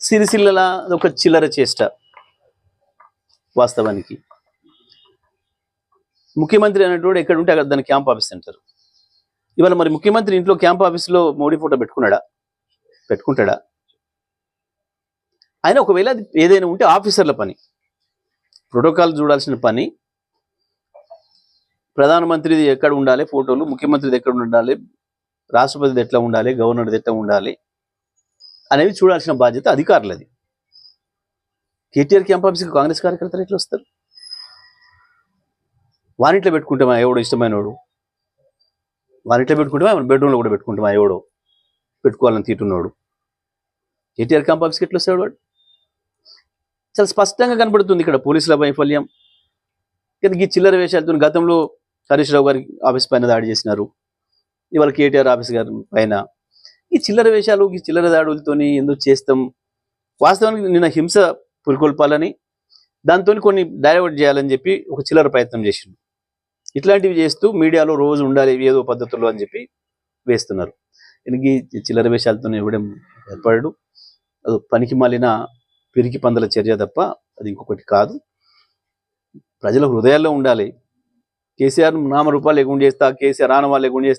సిరిసిల్ల ఒక చిల్లర చేష్ట వాస్తవానికి. ముఖ్యమంత్రి అనేటోడు ఎక్కడ ఉంటే అక్కడ దాన్ని క్యాంప్ ఆఫీస్ అంటారు. ఇవాళ మరి ముఖ్యమంత్రి ఇంట్లో క్యాంప్ ఆఫీస్లో మోడీ ఫోటో పెట్టుకుంటాడా? ఆయన ఒకవేళ అది ఏదైనా ఉంటే ఆఫీసర్ల పని, ప్రోటోకాల్ చూడాల్సిన పని. ప్రధానమంత్రిది ఎక్కడ ఉండాలి ఫోటోలు, ముఖ్యమంత్రిది ఎక్కడ ఉండాలి, రాష్ట్రపతిది ఎట్లా ఉండాలి, గవర్నర్ది ఎట్లా ఉండాలి అనేవి చూడాల్సిన బాధ్యత అధికారులది. కేటీఆర్ క్యాంప్ ఆఫీస్కి కాంగ్రెస్ కార్యకర్తలు ఎట్లా వస్తారు? వానిట్లో పెట్టుకుంటామా ఎవడో ఇష్టమైనవాడు, వానిట్లో పెట్టుకుంటామా బెడ్రూమ్లో కూడా పెట్టుకుంటామా ఎవడో పెట్టుకోవాలని తీటున్నాడు. కేటీఆర్ క్యాంప్ ఆఫీస్కి ఎట్లా వస్తాడు వాడు? చాలా స్పష్టంగా కనబడుతుంది ఇక్కడ పోలీసుల వైఫల్యం. కానీ ఈ చిల్లర వేషాలతో గతంలో హరీష్ రావు గారి ఆఫీస్ పైన దాడి చేసినారు, ఇవాళ కేటీఆర్ ఆఫీస్ గారి పైన. ఈ చిల్లర వేషాలు, ఈ చిల్లర దాడులతోని ఎందుకు చేస్తాం? వాస్తవానికి నిన్న హింస పురికొల్పాలని, దాంతో కొన్ని డైవర్ట్ చేయాలని చెప్పి ఒక చిల్లర ప్రయత్నం చేసిండు. ఇట్లాంటివి చేస్తూ మీడియాలో రోజు ఉండాలి ఏదో పద్ధతుల్లో అని చెప్పి వేస్తున్నారు. ఈ చిల్లర వేషాలతో ఇవ్వడం ఏర్పడడు. అది పనికి మాలిన పిరికి పందల చర్య తప్ప అది ఇంకొకటి కాదు. ప్రజల హృదయాల్లో ఉండాలి. కేసీఆర్ నామరూపాలు లేకుండా చేస్తా, కేసీఆర్ ఆనవాళ్ళు లేకుండా చేస్తా.